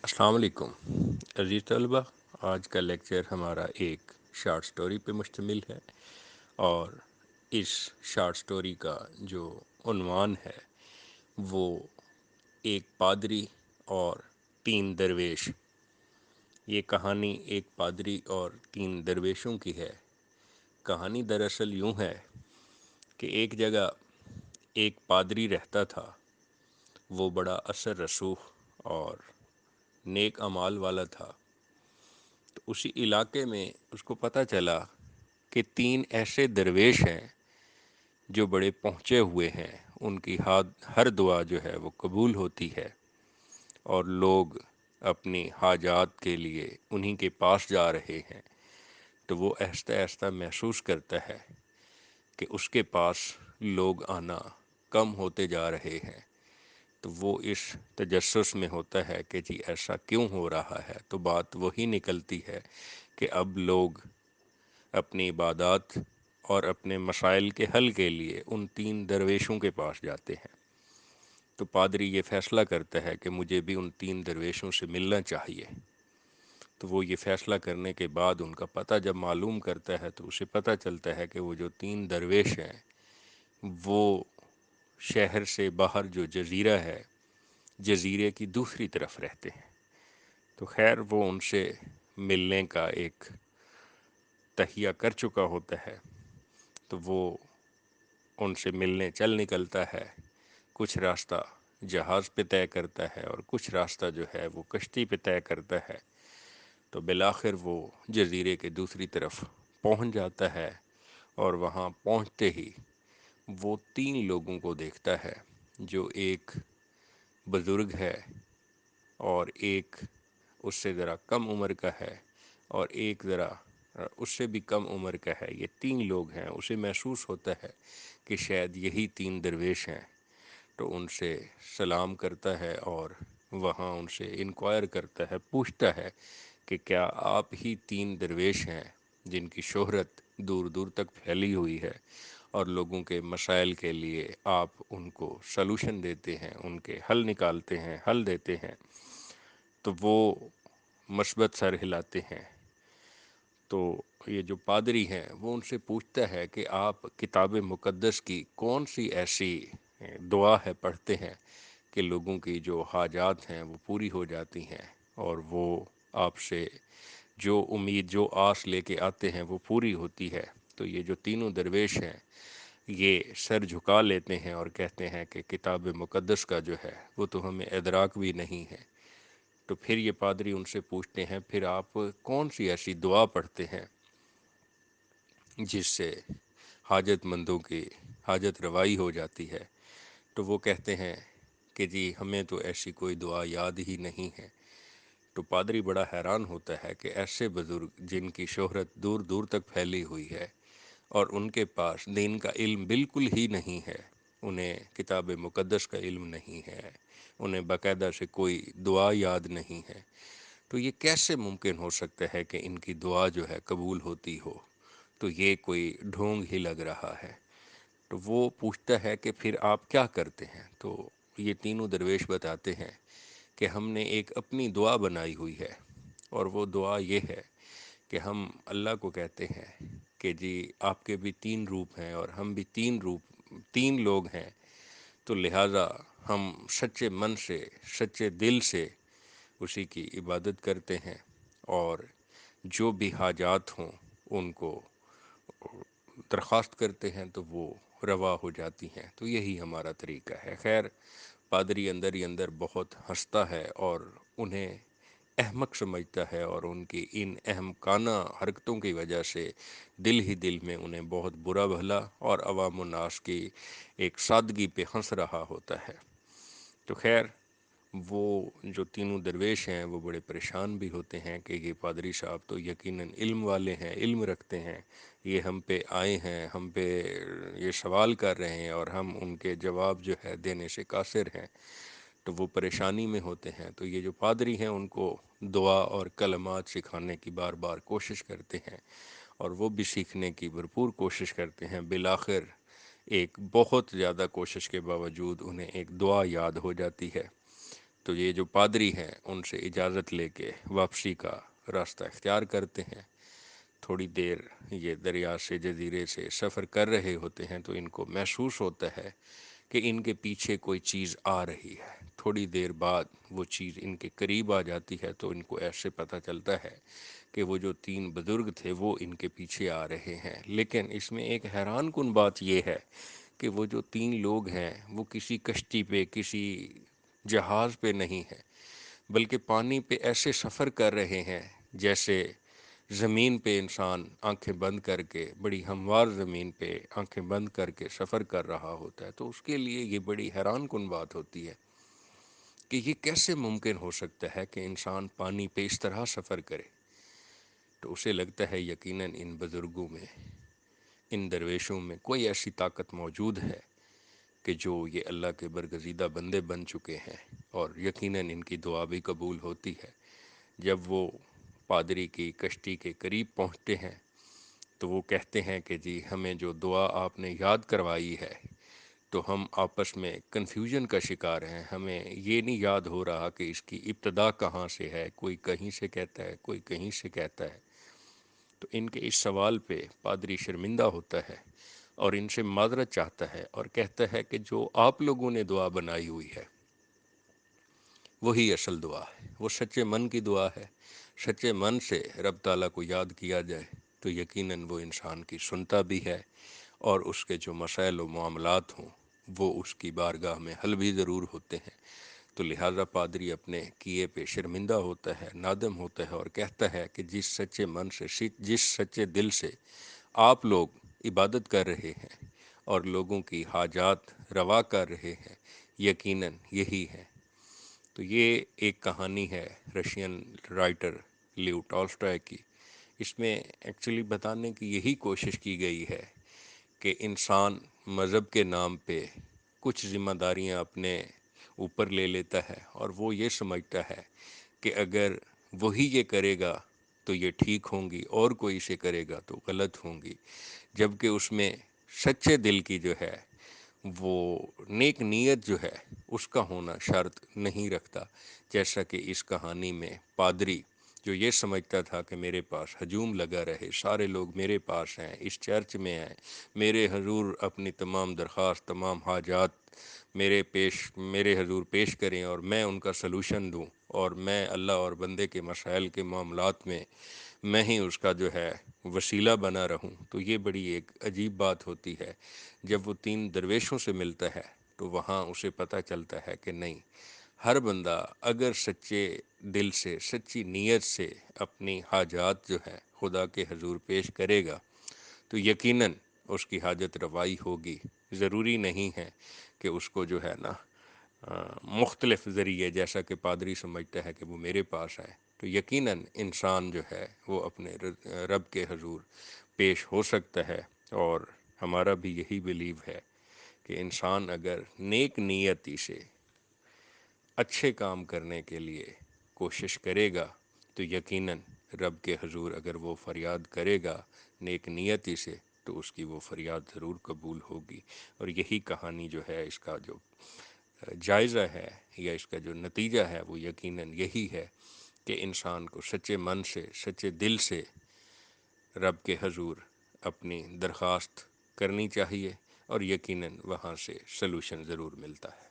السلام علیکم عزیز طلبہ، آج کا لیکچر ہمارا ایک شارٹ سٹوری پہ مشتمل ہے، اور اس شارٹ سٹوری کا جو عنوان ہے وہ ایک پادری اور تین درویش۔ یہ کہانی ایک پادری اور تین درویشوں کی ہے۔ کہانی دراصل یوں ہے کہ ایک جگہ ایک پادری رہتا تھا۔ وہ بڑا اثر رسوخ اور نیک اعمال والا تھا۔ تو اسی علاقے میں اس کو پتہ چلا کہ تین ایسے درویش ہیں جو بڑے پہنچے ہوئے ہیں، ان کی ہر دعا جو ہے وہ قبول ہوتی ہے، اور لوگ اپنی حاجات کے لیے انہی کے پاس جا رہے ہیں۔ تو وہ آہستہ آہستہ محسوس کرتا ہے کہ اس کے پاس لوگ آنا کم ہوتے جا رہے ہیں۔ تو وہ اس تجسس میں ہوتا ہے کہ جی ایسا کیوں ہو رہا ہے؟ تو بات وہی نکلتی ہے کہ اب لوگ اپنی عبادات اور اپنے مسائل کے حل کے لیے ان تین درویشوں کے پاس جاتے ہیں۔ تو پادری یہ فیصلہ کرتا ہے کہ مجھے بھی ان تین درویشوں سے ملنا چاہیے۔ تو وہ یہ فیصلہ کرنے کے بعد ان کا پتہ جب معلوم کرتا ہے تو اسے پتہ چلتا ہے کہ وہ جو تین درویش ہیں وہ شہر سے باہر جو جزیرہ ہے، جزیرے کی دوسری طرف رہتے ہیں۔ تو خیر وہ ان سے ملنے کا ایک تہیہ کر چکا ہوتا ہے، تو وہ ان سے ملنے چل نکلتا ہے۔ کچھ راستہ جہاز پہ طے کرتا ہے اور کچھ راستہ جو ہے وہ کشتی پہ طے کرتا ہے۔ تو بالآخر وہ جزیرے کے دوسری طرف پہنچ جاتا ہے، اور وہاں پہنچتے ہی وہ تین لوگوں کو دیکھتا ہے، جو ایک بزرگ ہے، اور ایک اس سے ذرا کم عمر کا ہے، اور ایک ذرا اس سے بھی کم عمر کا ہے۔ یہ تین لوگ ہیں۔ اسے محسوس ہوتا ہے کہ شاید یہی تین درویش ہیں۔ تو ان سے سلام کرتا ہے اور وہاں ان سے انکوائر کرتا ہے، پوچھتا ہے کہ کیا آپ ہی تین درویش ہیں جن کی شہرت دور دور تک پھیلی ہوئی ہے، اور لوگوں کے مسائل کے لیے آپ ان کو سلوشن دیتے ہیں، ان کے حل نکالتے ہیں، حل دیتے ہیں؟ تو وہ مثبت سر ہلاتے ہیں۔ تو یہ جو پادری ہیں وہ ان سے پوچھتا ہے کہ آپ کتاب مقدس کی کون سی ایسی دعا ہے پڑھتے ہیں کہ لوگوں کی جو حاجات ہیں وہ پوری ہو جاتی ہیں، اور وہ آپ سے جو امید، جو آس لے کے آتے ہیں وہ پوری ہوتی ہے؟ تو یہ جو تینوں درویش ہیں یہ سر جھکا لیتے ہیں اور کہتے ہیں کہ کتاب مقدس کا جو ہے وہ تو ہمیں ادراک بھی نہیں ہے۔ تو پھر یہ پادری ان سے پوچھتے ہیں پھر آپ کون سی ایسی دعا پڑھتے ہیں جس سے حاجت مندوں کی حاجت روائی ہو جاتی ہے؟ تو وہ کہتے ہیں کہ جی ہمیں تو ایسی کوئی دعا یاد ہی نہیں ہے۔ تو پادری بڑا حیران ہوتا ہے کہ ایسے بزرگ جن کی شہرت دور دور تک پھیلی ہوئی ہے، اور ان کے پاس دین کا علم بالکل ہی نہیں ہے، انہیں کتاب مقدس کا علم نہیں ہے، انہیں باقاعدہ سے کوئی دعا یاد نہیں ہے، تو یہ کیسے ممکن ہو سکتا ہے کہ ان کی دعا جو ہے قبول ہوتی ہو؟ تو یہ کوئی ڈھونگ ہی لگ رہا ہے۔ تو وہ پوچھتا ہے کہ پھر آپ کیا کرتے ہیں؟ تو یہ تینوں درویش بتاتے ہیں کہ ہم نے ایک اپنی دعا بنائی ہوئی ہے، اور وہ دعا یہ ہے کہ ہم اللہ کو کہتے ہیں کہ جی آپ کے بھی تین روپ ہیں اور ہم بھی تین لوگ ہیں، تو لہٰذا ہم سچے من سے، سچے دل سے اسی کی عبادت کرتے ہیں، اور جو بھی حاجات ہوں ان کو درخواست کرتے ہیں تو وہ روا ہو جاتی ہیں۔ تو یہی ہمارا طریقہ ہے۔ خیر پادری اندر ہی اندر بہت ہنستا ہے اور انہیں احمق سمجھتا ہے، اور ان کی ان احمقانہ حرکتوں کی وجہ سے دل ہی دل میں انہیں بہت برا بھلا اور عوام الناس کی ایک سادگی پہ ہنس رہا ہوتا ہے۔ تو خیر وہ جو تینوں درویش ہیں وہ بڑے پریشان بھی ہوتے ہیں کہ یہ پادری صاحب تو یقیناً علم والے ہیں، علم رکھتے ہیں، یہ ہم پہ آئے ہیں، ہم پہ یہ سوال کر رہے ہیں، اور ہم ان کے جواب جو ہے دینے سے قاصر ہیں۔ تو وہ پریشانی میں ہوتے ہیں۔ تو یہ جو پادری ہیں ان کو دعا اور کلمات سکھانے کی بار بار کوشش کرتے ہیں، اور وہ بھی سیکھنے کی بھرپور کوشش کرتے ہیں۔ بالآخر ایک بہت زیادہ کوشش کے باوجود انہیں ایک دعا یاد ہو جاتی ہے۔ تو یہ جو پادری ہیں ان سے اجازت لے کے واپسی کا راستہ اختیار کرتے ہیں۔ تھوڑی دیر یہ دریا سے جزیرے سے سفر کر رہے ہوتے ہیں تو ان کو محسوس ہوتا ہے کہ ان کے پیچھے کوئی چیز آ رہی ہے۔ تھوڑی دیر بعد وہ چیز ان کے قریب آ جاتی ہے تو ان کو ایسے پتہ چلتا ہے کہ وہ جو 3 بزرگ تھے وہ ان کے پیچھے آ رہے ہیں۔ لیکن اس میں ایک حیران کن بات یہ ہے کہ وہ جو 3 لوگ ہیں وہ کسی کشتی پہ، کسی جہاز پہ نہیں ہیں، بلکہ پانی پہ ایسے سفر کر رہے ہیں جیسے زمین پہ انسان آنکھیں بند کر کے، بڑی ہموار زمین پہ آنکھیں بند کر کے سفر کر رہا ہوتا ہے۔ تو اس کے لیے یہ بڑی حیران کن بات ہوتی ہے کہ یہ کیسے ممکن ہو سکتا ہے کہ انسان پانی پہ اس طرح سفر کرے۔ تو اسے لگتا ہے یقیناً ان بزرگوں میں، ان درویشوں میں کوئی ایسی طاقت موجود ہے کہ جو یہ اللہ کے برگزیدہ بندے بن چکے ہیں، اور یقیناً ان کی دعا بھی قبول ہوتی ہے۔ جب وہ پادری کی کشتی کے قریب پہنچتے ہیں تو وہ کہتے ہیں کہ جی ہمیں جو دعا آپ نے یاد کروائی ہے تو ہم آپس میں کنفیوژن کا شکار ہیں، ہمیں یہ نہیں یاد ہو رہا کہ اس کی ابتدا کہاں سے ہے، کوئی کہیں سے کہتا ہے، کوئی کہیں سے کہتا ہے۔ تو ان کے اس سوال پہ پادری شرمندہ ہوتا ہے اور ان سے معذرت چاہتا ہے اور کہتا ہے کہ جو آپ لوگوں نے دعا بنائی ہوئی ہے وہی اصل دعا ہے، وہ سچے من کی دعا ہے۔ سچے من سے رب تعالیٰ کو یاد کیا جائے تو یقیناً وہ انسان کی سنتا بھی ہے، اور اس کے جو مسائل و معاملات ہوں وہ اس کی بارگاہ میں حل بھی ضرور ہوتے ہیں۔ تو لہٰذا پادری اپنے کیے پہ شرمندہ ہوتا ہے، نادم ہوتا ہے، اور کہتا ہے کہ جس سچے من سے، جس سچے دل سے آپ لوگ عبادت کر رہے ہیں اور لوگوں کی حاجات روا کر رہے ہیں، یقیناً یہی ہے۔ تو یہ ایک کہانی ہے رشین رائٹر لیو ٹالسٹائے کی۔ اس میں ایکچولی بتانے کی یہی کوشش کی گئی ہے کہ انسان مذہب کے نام پہ کچھ ذمہ داریاں اپنے اوپر لے لیتا ہے، اور وہ یہ سمجھتا ہے کہ اگر وہی یہ کرے گا تو یہ ٹھیک ہوں گی، اور کوئی اسے کرے گا تو غلط ہوں گی، جبکہ اس میں سچے دل کی جو ہے وہ نیک نیت جو ہے اس کا ہونا شرط نہیں رکھتا۔ جیسا کہ اس کہانی میں پادری جو یہ سمجھتا تھا کہ میرے پاس ہجوم لگا رہے، سارے لوگ میرے پاس ہیں، اس چرچ میں ہیں، میرے حضور اپنی تمام درخواست، تمام حاجات میرے حضور پیش کریں اور میں ان کا سلوشن دوں، اور میں اللہ اور بندے کے مسائل کے معاملات میں ہی اس کا جو ہے وسیلہ بنا رہوں، تو یہ بڑی ایک عجیب بات ہوتی ہے۔ جب وہ 3 درویشوں سے ملتا ہے تو وہاں اسے پتہ چلتا ہے کہ نہیں، ہر بندہ اگر سچے دل سے، سچی نیت سے اپنی حاجات جو ہے خدا کے حضور پیش کرے گا تو یقیناً اس کی حاجت روائی ہوگی۔ ضروری نہیں ہے کہ اس کو جو ہے نا مختلف ذریعے، جیسا کہ پادری سمجھتا ہے کہ وہ میرے پاس آئے، تو یقیناً انسان جو ہے وہ اپنے رب کے حضور پیش ہو سکتا ہے۔ اور ہمارا بھی یہی بیلیو ہے کہ انسان اگر نیک نیتی سے اچھے کام کرنے کے لیے کوشش کرے گا تو یقیناً رب کے حضور اگر وہ فریاد کرے گا نیک نیتی سے تو اس کی وہ فریاد ضرور قبول ہوگی۔ اور یہی کہانی جو ہے، اس کا جو جائزہ ہے یا اس کا جو نتیجہ ہے وہ یقیناً یہی ہے کہ انسان کو سچے من سے، سچے دل سے رب کے حضور اپنی درخواست کرنی چاہیے، اور یقیناً وہاں سے سلوشن ضرور ملتا ہے۔